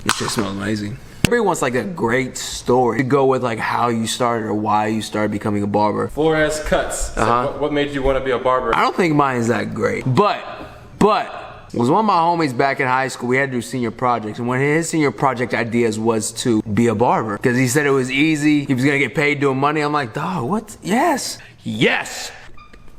This shit smells amazing. Everybody wants like a great story to go with like how you started or why you started becoming a barber. Flores Cuts. So what made you want to be a barber? I don't think mine is that great, but was one of my homies back in high school. We had to do senior projects, and one of his senior project ideas was to be a barber because he said it was easy. He was gonna get paid doing money. I'm like, dog, what? Yes.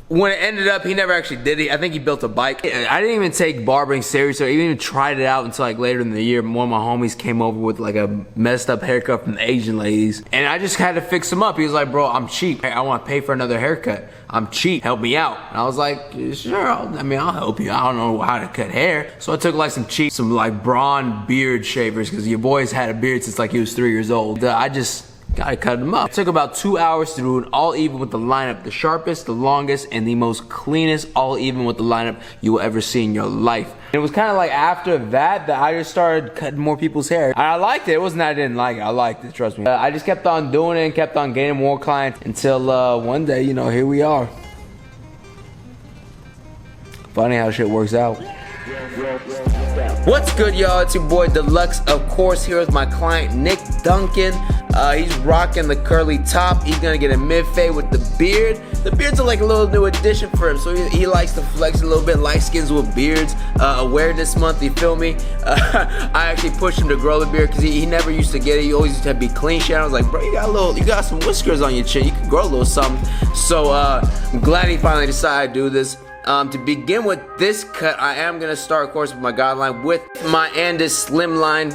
When it ended up, he never actually did it. I think he built a bike. I didn't even take barbering serious or even tried it out until like later in the year. One of my homies came over with like a messed up haircut from the Asian ladies. And I just had to fix him up. He was like, bro, I'm cheap. I want to pay for another haircut. I'm cheap, help me out. And I was like, sure, I'll help you. I don't know how to cut hair. So I took like some like Braun beard shavers because your boy's had a beard since like he was 3 years old. I just gotta cut them up. It took about 2 hours to do an all even with the lineup. The sharpest, the longest, and the most cleanest all even with the lineup you will ever see in your life. And it was kind of like after that I just started cutting more people's hair. And I liked it. It wasn't that I didn't like it. I liked it, trust me. I just kept on doing it and kept on getting more clients until one day, you know, here we are. Funny how shit works out. What's good, y'all? It's your boy Deluxe, of course, here with my client Nick Duncan. He's rocking the curly top. He's gonna get a mid-fade with the beard. The beard's like a little new addition for him, so he likes to flex a little bit. Light skins with beards. Awareness month, you feel me? I actually pushed him to grow the beard because he never used to get it. He always used to be clean shit. I was like, bro, you got some whiskers on your chin. You can grow a little something. So I'm glad he finally decided to do this. To begin with this cut, I am going to start, of course, with my guideline with my Andis Slimline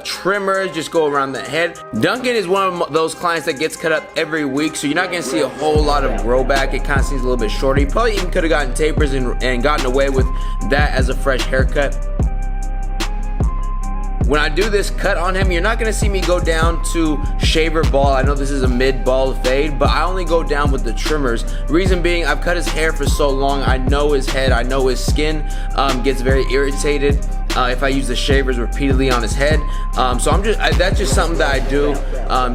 trimmers. Just go around the head. Duncan is one of those clients that gets cut up every week, so you're not going to see a whole lot of grow back. It kind of seems a little bit shorter. He probably even could have gotten tapers and gotten away with that as a fresh haircut. When I do this cut on him, you're not gonna see me go down to shaver ball. I know this is a mid-ball fade, but I only go down with the trimmers. Reason being, I've cut his hair for so long. I know his head, I know his skin gets very irritated if I use the shavers repeatedly on his head. So that's just something that I do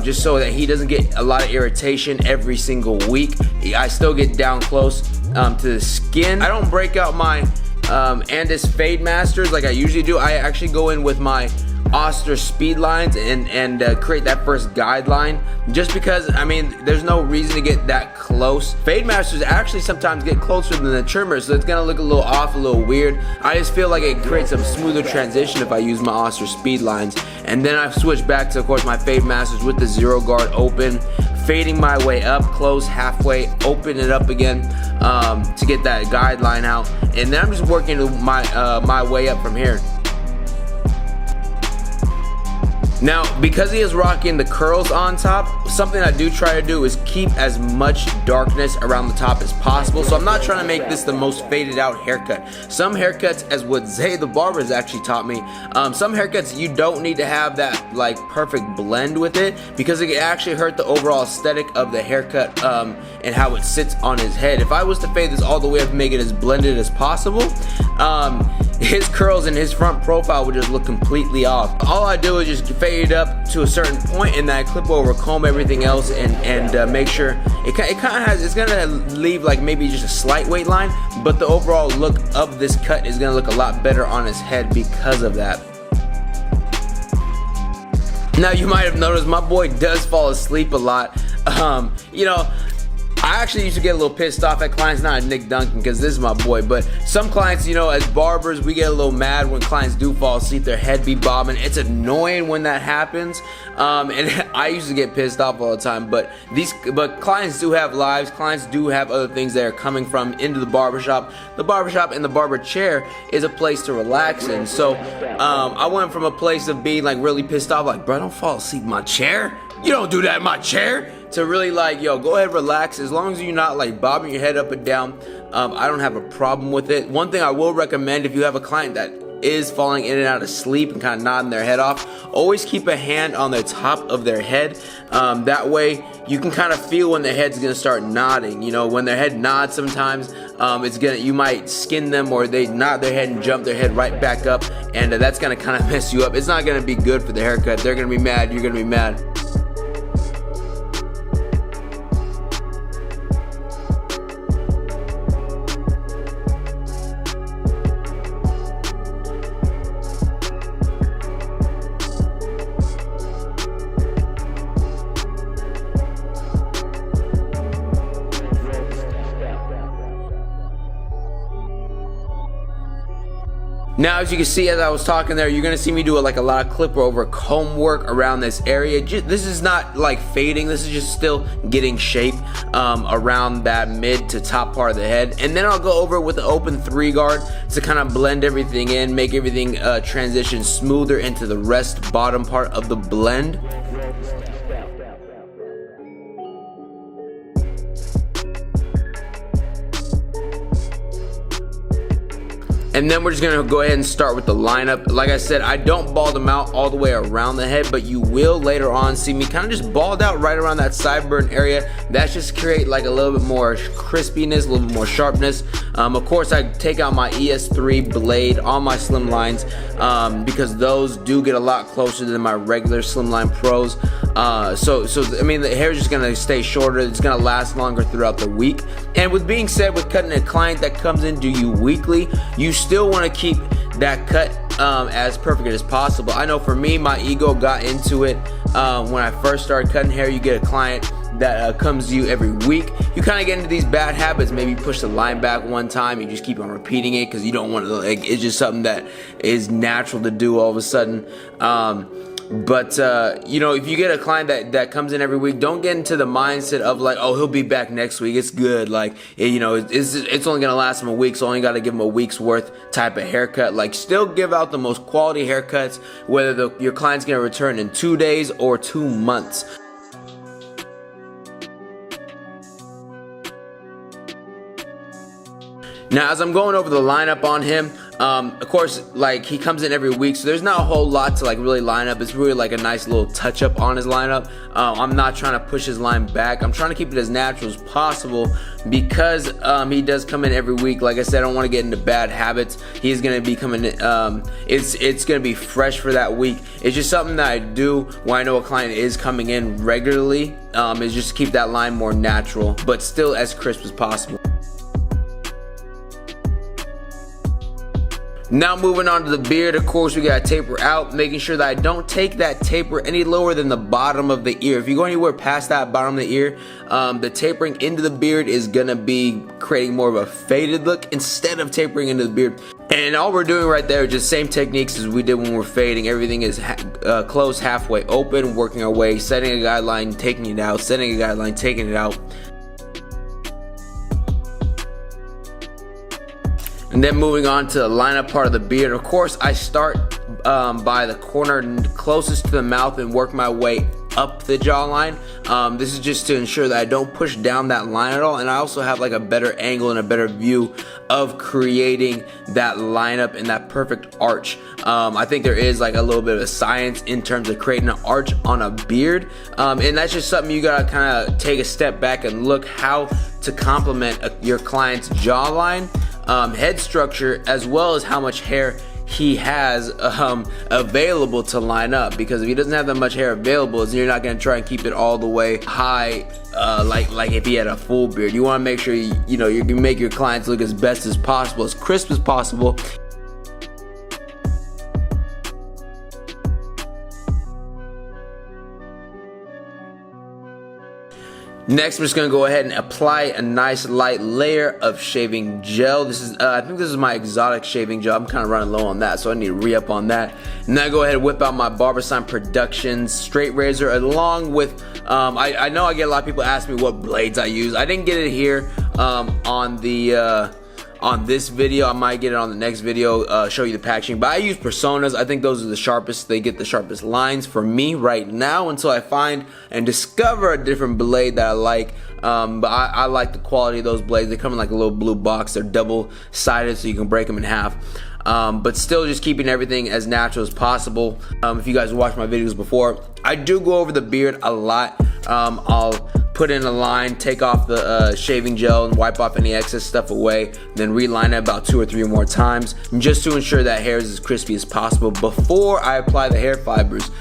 just so that he doesn't get a lot of irritation every single week. I still get down close to the skin. I don't break out my Andis Fade Masters like I usually do. I actually go in with my Oster speed lines and create that first guideline, just because I mean there's no reason to get that close. Fade Masters actually sometimes get closer than the trimmers, so it's gonna look a little off, a little weird. I just feel like it creates a smoother transition if I use my Oster speed lines. And then I've switched back to, of course, my Fade Masters with the zero guard open, fading my way up, close halfway, open it up again to get that guideline out, and then I'm just working my way up from here. Now, because he is rocking the curls on top, something I do try to do is keep as much darkness around the top as possible. So I'm not trying to make this the most faded out haircut. Some haircuts, as what Zay the barber has actually taught me, some haircuts you don't need to have that like perfect blend with it, because it can actually hurt the overall aesthetic of the haircut and how it sits on his head. If I was to fade this all the way up and make it as blended as possible, his curls and his front profile would just look completely off. All I do is just fade it up to a certain point and then I clip over, comb everything else and make sure it kind of has, it's gonna leave like maybe just a slight weight line, but the overall look of this cut is gonna look a lot better on his head because of that. Now you might have noticed my boy does fall asleep a lot. You know, I actually used to get a little pissed off at clients, not at Nick Duncan because this is my boy, but some clients, you know, as barbers, we get a little mad when clients do fall asleep, their head be bobbing. It's annoying when that happens, and I used to get pissed off all the time, but clients do have lives, clients do have other things that are coming from into the barbershop. The barbershop and the barber chair is a place to relax in, so I went from a place of being like really pissed off, like, bro, don't fall asleep in my chair. You don't do that in my chair. To really like, yo, go ahead, relax. As long as you're not like bobbing your head up and down, I don't have a problem with it. One thing I will recommend, if you have a client that is falling in and out of sleep and kind of nodding their head off, always keep a hand on the top of their head. That way you can kind of feel when their head's gonna start nodding. You know, when their head nods sometimes, you might skin them, or they nod their head and jump their head right back up, and that's gonna kind of mess you up. It's not gonna be good for the haircut. They're gonna be mad, you're gonna be mad. Now, as you can see, as I was talking there, you're gonna see me do like a lot of clip over comb work around this area. This is not like fading, this is just still getting shape around that mid to top part of the head. And then I'll go over it with the open 3 guard to kind of blend everything in, make everything transition smoother into the rest bottom part of the blend. And then we're just gonna go ahead and start with the lineup. Like I said, I don't bald them out all the way around the head, but you will later on see me kind of just bald out right around that sideburn area. That's just create like a little bit more crispiness, a little bit more sharpness. Of course, I take out my ES3 blade on my Slimlines because those do get a lot closer than my regular Slimline Pros. So I mean, the hair is just gonna stay shorter. It's gonna last longer throughout the week. And with being said, with cutting a client that comes in to you weekly, you still want to keep that cut as perfect as possible. I know for me, my ego got into it when I first started cutting hair. You get a client that comes to you every week, you kind of get into these bad habits. Maybe you push the line back one time, you just keep on repeating it because you don't want to, like, it's just something that is natural to do all of a sudden. But you know, if you get a client that comes in every week, don't get into the mindset of like, oh, he'll be back next week, it's good, like, you know, it's only gonna last him a week, so only gotta give him a week's worth type of haircut. Like, still give out the most quality haircuts, whether your client's gonna return in 2 days or 2 months. Now, as I'm going over the lineup on him, of course, like, he comes in every week, so there's not a whole lot to like really line up. It's really like a nice little touch up on his lineup. I'm not trying to push his line back. I'm trying to keep it as natural as possible because he does come in every week. Like I said, I don't want to get into bad habits. He's gonna be coming in, it's gonna be fresh for that week. It's just something that I do when I know a client is coming in regularly, is just to keep that line more natural, but still as crisp as possible. Now moving on to the beard, of course we gotta taper out, making sure that I don't take that taper any lower than the bottom of the ear. If you go anywhere past that bottom of the ear, the tapering into the beard is gonna be creating more of a faded look instead of tapering into the beard. And all we're doing right there is just same techniques as we did when we're fading. Everything is closed halfway open, working our way, setting a guideline, taking it out, setting a guideline, taking it out. And then moving on to the lineup part of the beard, of course I start by the corner closest to the mouth and work my way up the jawline. This is just to ensure that I don't push down that line at all, and I also have like a better angle and a better view of creating that lineup and that perfect arch. I think there is like a little bit of a science in terms of creating an arch on a beard, and that's just something you gotta kind of take a step back and look how to complement your client's jawline, head structure, as well as how much hair he has available to line up. Because if he doesn't have that much hair available, then you're not going to try and keep it all the way high like if he had a full beard. You want to make sure you can make your clients look as best as possible, as crisp as possible. Next, I'm just gonna go ahead and apply a nice light layer of shaving gel. This is, I think this is my exotic shaving gel. I'm kind of running low on that, so I need to re-up on that. And then I go ahead and whip out my Barbersign Productions straight razor, along with, I know I get a lot of people ask me what blades I use. I didn't get it here on this video. I might get it on the next video, show you the packaging, but I use Personas. I think those are the sharpest. They get the sharpest lines for me right now until I find and discover a different blade that I like. But I like the quality of those blades. They come in like a little blue box. They're double-sided, so you can break them in half. But still just keeping everything as natural as possible. If you guys watched my videos before, I do go over the beard a lot. I'll put in a line, take off the shaving gel and wipe off any excess stuff away, then reline it about 2 or 3 more times, just to ensure that hair is as crispy as possible before I apply the hair fibers.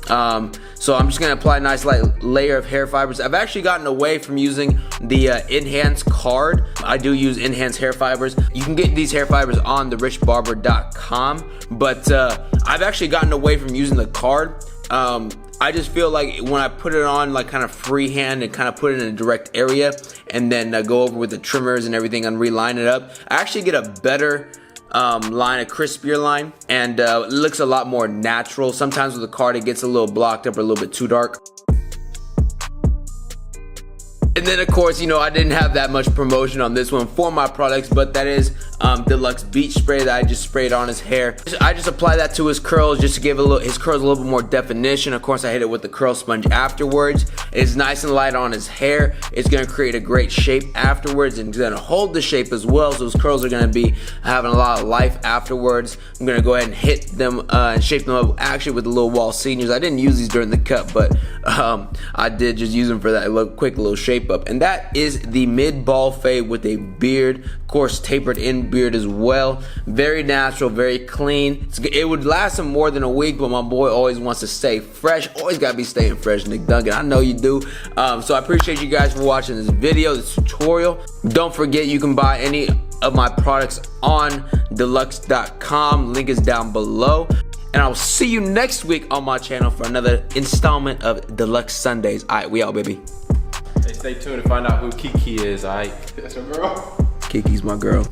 So I'm just gonna apply a nice light layer of hair fibers. I've actually gotten away from using the Enhance card. I do use Enhance hair fibers. You can get these hair fibers on therichbarber.com, but I've actually gotten away from using the card. I just feel like when I put it on like kind of freehand and kind of put it in a direct area and then go over with the trimmers and everything and reline it up, I actually get a better line, a crispier line, and it looks a lot more natural. Sometimes with the card it gets a little blocked up or a little bit too dark. And then of course, you know, I didn't have that much promotion on this one for my products, but that is Deluxe Beach Spray that I just sprayed on his hair. I just apply that to his curls just to give his curls a little bit more definition. Of course, I hit it with the curl sponge afterwards. It's nice and light on his hair. It's gonna create a great shape afterwards, and it's gonna hold the shape as well, so his curls are gonna be having a lot of life afterwards. I'm gonna go ahead and hit them and shape them up actually with the little Wall Seniors. I didn't use these during the cut, but I did just use them for that quick little shape up. And that is the mid ball fade with a beard, of course tapered in beard as well. Very natural, very clean. It would last him more than a week, but my boy always wants to stay fresh. Always gotta be staying fresh, Nick Duncan. I know you do. So I appreciate you guys for watching this video, this tutorial. Don't forget you can buy any of my products on deluxe.com. Link is down below. And I'll see you next week on my channel for another installment of Deluxe Sundays. Alright, we out, baby. Hey, stay tuned to find out who Kiki is, alright? That's your girl? Kiki's my girl.